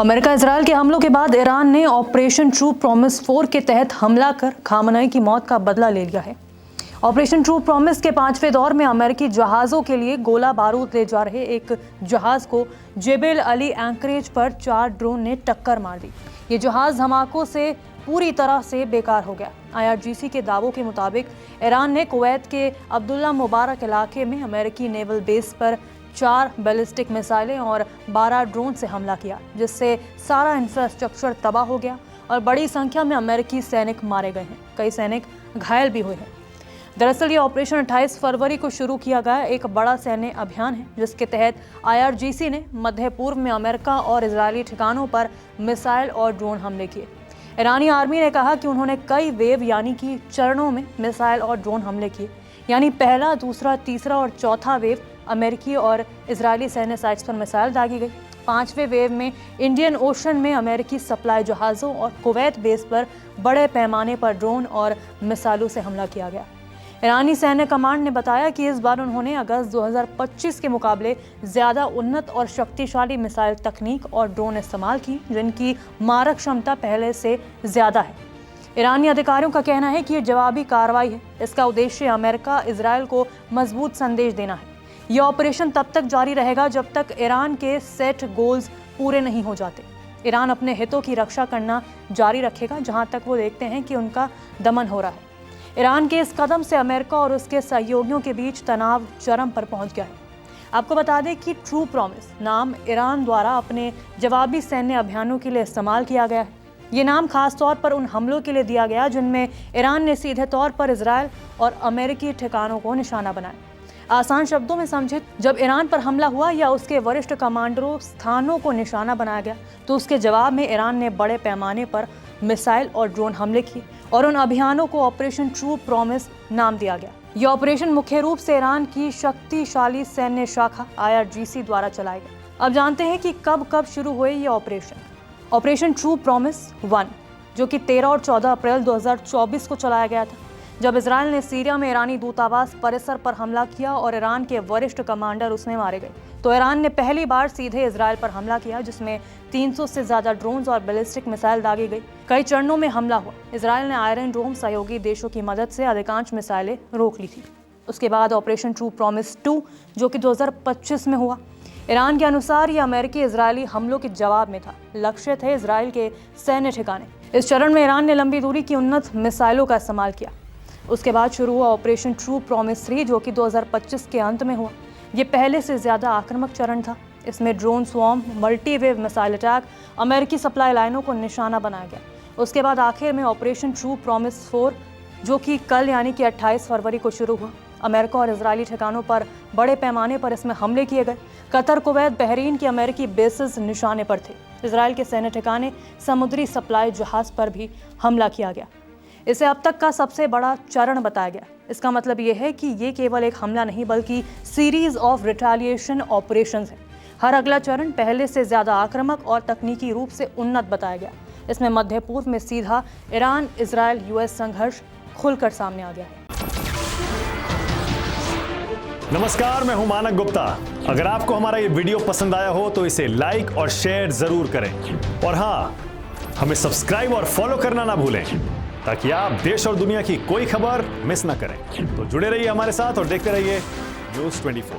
America Israel के हमलों के बाद ईरान ने ऑपरेशन ट्रू प्रॉमिस 4 के तहत हमला कर खामनेई की मौत का बदला ले लिया है। ऑपरेशन ट्रू प्रॉमिस के 5वें दौर में अमेरिकी जहाज़ों के लिए गोला बारूद ले जा रहे एक जहाज़ को जेबेल अली एंकरेज पर 4 ड्रोन ने टक्कर मार दी। ये जहाज़ धमाकों से पूरी तरह से बेकार हो गया। IRGC के दावों के मुताबिक ईरान ने कुवैत के अब्दुल्ला मुबारक इलाके में अमेरिकी नेवल बेस पर 4 बैलिस्टिक मिसाइलें और 12 ड्रोन से हमला किया, जिससे सारा इंफ्रास्ट्रक्चर तबाह हो गया और बड़ी संख्या में अमेरिकी सैनिक मारे गए हैं। कई सैनिक घायल भी हुए हैं। दरअसल ये ऑपरेशन 28 फरवरी को शुरू किया गया एक बड़ा सैन्य अभियान है, जिसके तहत IRGC ने मध्य पूर्व में अमेरिका और इजरायली ठिकानों पर मिसाइल और ड्रोन हमले किए। ईरानी आर्मी ने कहा कि उन्होंने कई वेव यानी कि चरणों में मिसाइल और ड्रोन हमले किए, यानी पहला, दूसरा, तीसरा और चौथा वेव अमेरिकी और इजरायली सैन्य साइट्स पर मिसाइल दागी गई। 5वें वेव में इंडियन ओशन में अमेरिकी सप्लाई जहाज़ों और कुवैत बेस पर बड़े पैमाने पर ड्रोन और मिसाइलों से हमला किया गया। ईरानी सैन्य कमांड ने बताया कि इस बार उन्होंने अगस्त 2025 के मुकाबले ज़्यादा उन्नत और शक्तिशाली मिसाइल तकनीक और ड्रोन इस्तेमाल की, जिनकी मारक क्षमता पहले से ज़्यादा है। ईरानी अधिकारियों का कहना है कि ये जवाबी कार्रवाई है। इसका उद्देश्य अमेरिका इजरायल को मजबूत संदेश देना है। यह ऑपरेशन तब तक जारी रहेगा जब तक ईरान के सेट गोल्स पूरे नहीं हो जाते। ईरान अपने हितों की रक्षा करना जारी रखेगा जहां तक वो देखते हैं कि उनका दमन हो रहा है। ईरान के इस कदम से अमेरिका और उसके सहयोगियों के बीच तनाव चरम पर पहुंच गया है। आपको बता दें कि ट्रू प्रॉमिस नाम ईरान द्वारा अपने जवाबी सैन्य अभियानों के लिए इस्तेमाल किया गया है। ये नाम खास तौर पर उन हमलों के लिए दिया गया जिनमें ईरान ने सीधे तौर पर इजरायल और अमेरिकी ठिकानों को निशाना बनाया। आसान शब्दों में समझे, जब ईरान पर हमला हुआ या उसके वरिष्ठ कमांडरों स्थानों को निशाना बनाया गया, तो उसके जवाब में ईरान ने बड़े पैमाने पर मिसाइल और ड्रोन हमले किए और उन अभियानों को ऑपरेशन ट्रू प्रॉमिस नाम दिया गया। यह ऑपरेशन मुख्य रूप से ईरान की शक्तिशाली सैन्य शाखा IRGC द्वारा चलाया गया। अब जानते हैं कि कब शुरू हुए ये ऑपरेशन ट्रू प्रॉमिस 1, जो कि 13 और 14 अप्रैल 2024 को चलाया गया था, जब इजरायल ने सीरिया में ईरानी दूतावास परिसर पर हमला किया और ईरान के वरिष्ठ कमांडर उसमें मारे गए। तो ईरान ने पहली बार सीधे इजरायल पर हमला किया, जिसमें 300 से ज्यादा ड्रोन्स और बैलिस्टिक मिसाइल दागी गई। कई चरणों में हमला हुआ। इजरायल ने आयरन डोम सहयोगी देशों की मदद से अधिकांश मिसाइलें रोक ली थी। उसके बाद ऑपरेशन ट्रू प्रॉमिस 2, जो कि 2025 में हुआ। ईरान के अनुसार ये अमेरिकी इजरायली हमलों के जवाब में था। लक्ष्य थे इजरायल के सैन्य ठिकाने। इस चरण में ईरान ने लंबी दूरी की उन्नत मिसाइलों का इस्तेमाल किया। उसके बाद शुरू हुआ ऑपरेशन ट्रू प्रॉमिस 3, जो कि 2025 के अंत में हुआ। ये पहले से ज़्यादा आक्रामक चरण था। इसमें ड्रोन स्वॉर्म, मल्टीवेव मिसाइल अटैक, अमेरिकी सप्लाई लाइनों को निशाना बनाया गया। उसके बाद आखिर में ऑपरेशन ट्रू प्रॉमिस 4, जो कि कल यानी कि 28 फरवरी को शुरू हुआ। अमेरिका और इजरायली ठिकानों पर बड़े पैमाने पर इसमें हमले किए गए। कतर, कुवैत, बहरीन की अमेरिकी बेसेस निशाने पर थे। इजरायल के सैन्य ठिकाने, समुद्री सप्लाई जहाज पर भी हमला किया गया। इसे अब तक का सबसे बड़ा चरण बताया गया। इसका मतलब ये है कि ये केवल एक हमला नहीं, बल्कि सीरीज ऑफ रिटेलिएशन ऑपरेशंस है। हर अगला चरण पहले से ज़्यादा आक्रामक और तकनीकी रूप से उन्नत बताया गया। इसमें मध्य पूर्व में सीधा ईरान इजरायल US संघर्ष खुलकर सामने आ गया है। नमस्कार, मैं हूं मानक गुप्ता। अगर आपको हमारा ये वीडियो पसंद आया हो तो इसे लाइक और शेयर जरूर करें, और हाँ, हमें सब्सक्राइब और फॉलो करना ना भूलें, ताकि आप देश और दुनिया की कोई खबर मिस ना करें। तो जुड़े रहिए हमारे साथ और देखते रहिए News 24।